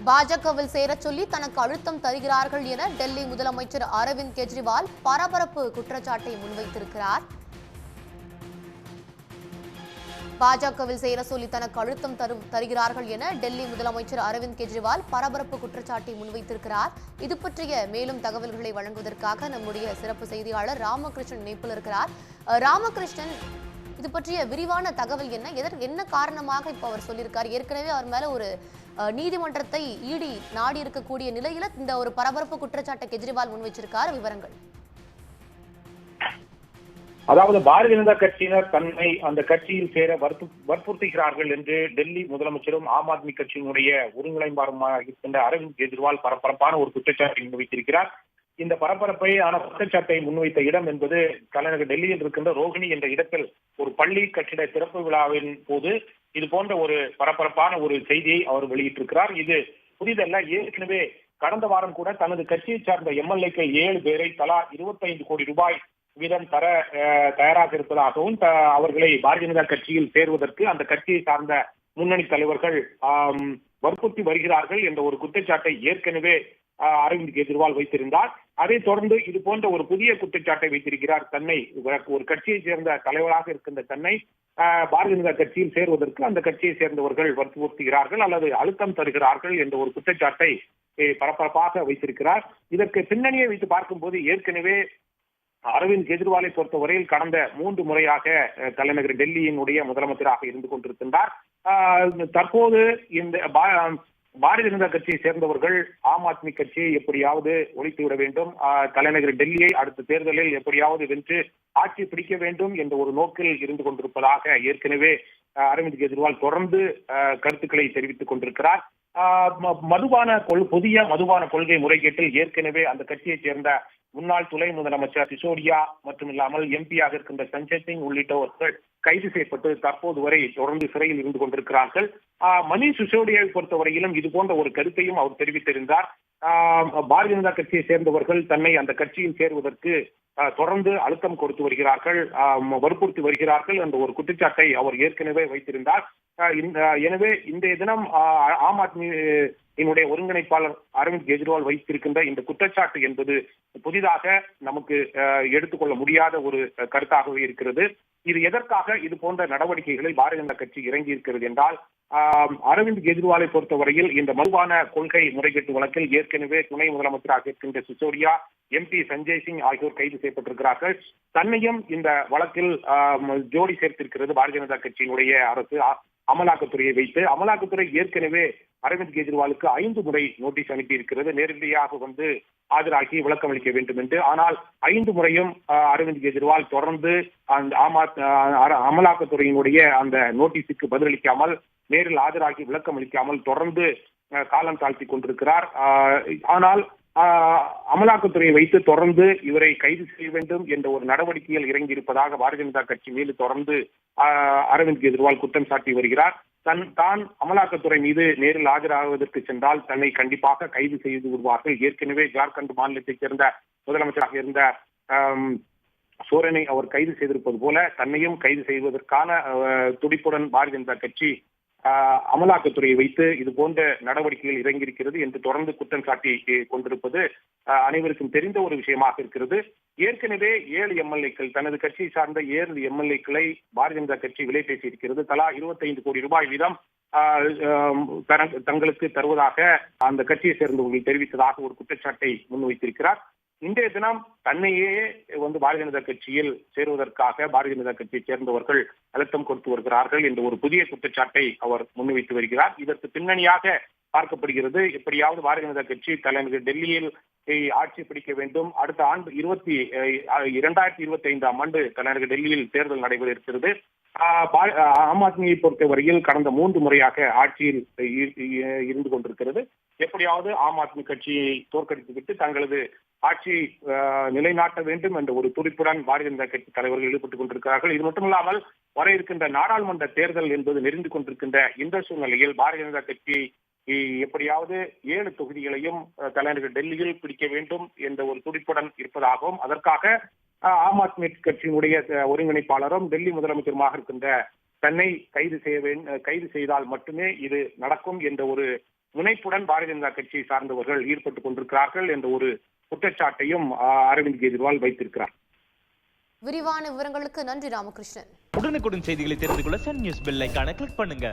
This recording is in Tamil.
பாஜகவில் சேரச் சொல்லி தனக்கு அழுத்தம் தருகிறார்கள் என டெல்லி முதலமைச்சர் அரவிந்த் கெஜ்ரிவால் பரபரப்பு குற்றச்சாட்டை முன்வைத்திருக்கிறார். பாஜகவில் சேர சொல்லி தனக்கு அழுத்தம் தருகிறார்கள் என டெல்லி முதலமைச்சர் அரவிந்த் கெஜ்ரிவால் பரபரப்பு குற்றச்சாட்டை முன்வைத்திருக்கிறார். இது பற்றிய மேலும் தகவல்களை வழங்குவதற்காக நம்முடைய சிறப்பு செய்தியாளர் ராமகிருஷ்ணன் இணைப்பில் இருக்கிறார். ராமகிருஷ்ணன், இது பற்றிய விரிவான தகவல் என்ன காரணமாக இப்ப அவர் சொல்லியிருக்கார்? ஏற்கனவே அவர் மேல ஒரு நீதிமன்றத்தை இடி நாடி இருக்கக்கூடிய நிலையில இந்த ஒரு பரபரப்பு குற்றச்சாட்டை கெஜ்ரிவால் முன்வைச்சிருக்கார். விவரங்கள். அதாவது பாரதிய ஜனதா கட்சியினர் தன்னை அந்த கட்சியில் சேர வற்புறுத்துகிறார்கள் என்று டெல்லி முதலமைச்சரும் ஆம் ஆத்மி கட்சியினுடைய ஒருங்கிணைப்பாளருமாக இருக்கின்ற அரவிந்த் கெஜ்ரிவால் பரபரப்பான ஒரு குற்றச்சாட்டை முன்வைத்திருக்கிறார். இந்த பரபரப்பை குற்றச்சாட்டை முன்வைத்த இடம் என்பது தலைநகர் டெல்லியில் இருக்கின்ற ரோஹிணி என்ற இடத்தில் ஒரு பள்ளி கட்டிட திறப்பு விழாவின் போது இது போன்ற ஒரு பரபரப்பான ஒரு செய்தியை அவர் வெளியிட்டிருக்கிறார். இது புதிதல்ல. ஏற்கனவே கடந்த வாரம் கூட தனது கட்சியை சார்ந்த எம்எல்ஏக்கள் 7 பேரை தலா 25 கோடி ரூபாய் வீதம் தர தயாராக இருப்பதாகவும் அவர்களை பாரதிய ஜனதா கட்சியில் சேருவதற்கு அந்த கட்சியை சார்ந்த முன்னணி தலைவர்கள் வற்புறுத்தி வருகிறார்கள் என்ற ஒரு குற்றச்சாட்டை ஏற்கனவே அரவிந்த் கெஜ்ரிவால் வைத்திருந்தார். அதைத் தொடர்ந்து இது போன்ற ஒரு புதிய குற்றச்சாட்டை வைத்திருக்கிறார். தன்னை ஒரு கட்சியை சேர்ந்த தலைவராக இருக்கின்ற தன்னை பாரதிய ஜனதா கட்சியில் சேருவதற்கு அந்த கட்சியை சேர்ந்தவர்கள் வற்புறுத்துகிறார்கள் அல்லது அழுத்தம் தருகிறார்கள் என்ற ஒரு குற்றச்சாட்டை பரபரப்பாக வைத்திருக்கிறார். இதற்கு பின்னணியை வைத்து பார்க்கும்போது ஏற்கனவே அரவிந்த் கெஜ்ரிவாலை பொறுத்தவரையில் கடந்த 3 முறையாக தலைநகர் டெல்லியினுடைய முதலமைச்சராக இருந்து கொண்டிருக்கின்றார். தற்போது இந்த பாரதிய ஜனதா கட்சியை சேர்ந்தவர்கள் ஆம் ஆத்மி கட்சியை எப்படியாவது ஒழித்துவிட வேண்டும், தலைநகர் டெல்லியை அடுத்த தேர்தலில் எப்படியாவது வென்று ஆட்சி பிடிக்க வேண்டும் என்ற ஒரு நோக்கில் இருந்து கொண்டிருப்பதாக ஏற்கனவே அரவிந்த் கெஜ்ரிவால் தொடர்ந்து கருத்துக்களை தெரிவித்துக் கொண்டிருக்கிறார். புதிய மதுபான கொள்கை முறைகேட்டில் ஏற்கனவே அந்த கட்சியைச் சேர்ந்த முன்னாள் துணை முதலமைச்சர் சிசோடியா மற்றும் இல்லாமல் எம்பியாக இருக்கின்ற சஞ்சய் சிங் உள்ளிட்டவர்கள் கைது செய்யப்பட்டு தற்போது வரை தொடர்ந்து சிறையில் இருந்து கொண்டிருக்கிறார்கள். மணீஷ் சிசோடியாவை பொறுத்தவரையிலும் இது போன்ற ஒரு கருத்தையும் அவர் தெரிவித்திருந்தார். பாரதிய ஜனதா கட்சியை சேர்ந்தவர்கள் தன்னை அந்த கட்சியில் சேருவதற்கு தொடர்ந்து அழுத்தம் கொடுத்து வருகிறார்கள், வற்புறுத்தி வருகிறார்கள் என்ற ஒரு குற்றச்சாட்டை அவர் ஏற்கனவே வைத்திருந்தார். எனவே இன்றைய தினம் ஆம் ஆத்மியினுடைய ஒருங்கிணைப்பாளர் அரவிந்த் கெஜ்ரிவால் வைத்திருக்கின்ற இந்த குற்றச்சாட்டு என்பது புதிதாக நமக்கு எடுத்துக்கொள்ள முடியாத ஒரு கருத்தாகவே இருக்கிறது. இது எதற்காக இது போன்ற நடவடிக்கைகளை பாரதிய ஜனதா கட்சி இறங்கி இருக்கிறது என்றால், அரவிந்த் கெஜ்ரிவாலை பொறுத்தவரையில் இந்த மதுபான கொள்கை முறைகேட்டு வழக்கில் ஏற்கனவே துணை முதலமைச்சராக இருக்கின்ற சிசோடியா, எம்பி சஞ்சய் சிங் ஆகியோர் கைது செய்யப்பட்டிருக்கிறார்கள். தன்னையும் இந்த வழக்கில் ஜோடி சேர்த்திருக்கிறது பாரதிய ஜனதா கட்சியினுடைய அரசு. அமலாக்கத்துறையை வைத்து அமலாக்கத்துறை ஏற்கனவே அரவிந்த் கெஜ்ரிவாலுக்கு 5 முறை நோட்டீஸ் அனுப்பி இருக்கிறது, நேரடியாக வந்து ஆஜராகி விளக்கம் அளிக்க வேண்டும் என்று. ஆனால் 5 முறையும் அரவிந்த் கெஜ்ரிவால் தொடர்ந்து அந்த அமலாக்கத்துறையினுடைய அந்த நோட்டீஸுக்கு பதிலளிக்காமல், நேரில் ஆஜராகி விளக்கம் அளிக்காமல் தொடர்ந்து காலம் தாழ்த்தி கொண்டிருக்கிறார். ஆனால் அமலாக்கத்துறையை வைத்து தொடர்ந்து இவரை கைது செய்ய வேண்டும் என்ற ஒரு நடவடிக்கையில் இறங்கி இருப்பதாக பாரதிய ஜனதா கட்சி மீது தொடர்ந்து அரவிந்த் கெஜ்ரிவால் குற்றம் சாட்டி வருகிறார். தான் அமலாக்கத்துறை மீது நேரில் ஆஜராகுவதற்கு சென்றால் தன்னை கண்டிப்பாக கைது செய்து விடுவார்கள். ஏற்கனவே ஜார்க்கண்ட் மாநிலத்தைச் சேர்ந்த முதலமைச்சராக இருந்த சோரனை அவர் கைது செய்திருப்பது போல தன்னையும் கைது செய்வதற்கான துடிப்புடன் பாரதிய ஜனதா கட்சி அமலாக்கத்துறையை வைத்து இது போன்ற நடவடிக்கைகள் இறங்கியிருக்கிறது என்று தொடர்ந்து குற்றம் சாட்டி கொண்டிருப்பது அனைவருக்கும் தெரிந்த ஒரு விஷயமாக இருக்கிறது. ஏற்கனவே 7 எம்எல்ஏக்கள், தனது கட்சியை சார்ந்த 7 எம்எல்ஏக்களை பாரதிய ஜனதா கட்சி விலை பேசியிருக்கிறது. தலா 25 கோடி ரூபாய் வீதம் தங்களுக்கு தருவதாக அந்த கட்சியை சேர்ந்தவர்கள் தெரிவித்ததாக ஒரு குற்றச்சாட்டை முன்வைத்திருக்கிறார். இன்றைய தினம் தன்னையே வந்து பாரதிய ஜனதா கட்சியில் சேருவதற்காக பாரதிய ஜனதா கட்சியை சேர்ந்தவர்கள் அழுத்தம் கொடுத்து வருகிறார்கள் என்ற ஒரு புதிய குற்றச்சாட்டை அவர் முன்வைத்து வருகிறார். இதற்கு பின்னணியாக பார்க்கப்படுகிறது, எப்படியாவது பாரதிய ஜனதா கட்சி தலைநகர் டெல்லியில் ஆட்சி பிடிக்க வேண்டும். அடுத்த ஆண்டு 2025ஆம் ஆண்டு தலைநகர் டெல்லியில் தேர்தல் நடைபெற இருக்கிறது. ஆம் ஆத்மியை பொறுத்தவரையில் கடந்த 3 முறையாக ஆட்சியில் இருந்து கொண்டிருக்கிறது. எப்படியாவது ஆம் ஆத்மி கட்சியை தோற்கடித்துவிட்டு தங்களது ஆட்சியை நிலைநாட்ட வேண்டும் என்ற ஒரு துடிப்புடன் பாரதிய ஜனதா கட்சி தலைவர்கள் ஈடுபட்டுக் கொண்டிருக்கிறார்கள். இது மட்டுமில்லாமல் வர இருக்கின்ற நாடாளுமன்ற தேர்தல் என்பது நெருங்கி கொண்டிருக்கின்ற இந்த சூழ்நிலையில் பாரதிய ஜனதா கட்சி எப்படியாவது 7 தொகுதிகளையும் தலைநகர் டெல்லியில் பிடிக்க வேண்டும் என்ற ஒரு துடிப்புடன் இருப்பதாகவும், அதற்காக ஆம் ஆத்மி கட்சியினுடைய ஒருங்கிணைப்பாளரும் டெல்லி முதலமைச்சருமாக இருக்கின்ற தன்னை கைது செய்தால் மட்டுமே இது நடக்கும் என்ற ஒரு முனைப்புடன் பாரதிய ஜனதா கட்சியை சார்ந்தவர்கள் ஈடுபட்டுக் கொண்டிருக்கிறார்கள் என்ற ஒரு குற்றச்சாட்டையும் அரவிந்த் கெஜ்ரிவால் வைத்திருக்கிறார். விரிவான விவரங்களுக்கு நன்றி ராமகிருஷ்ணன். உடனுக்குடன் செய்திகளை தெரிந்து கொள்ள சன் நியூஸ் பெல் ஐகானை கிளிக் பண்ணுங்க.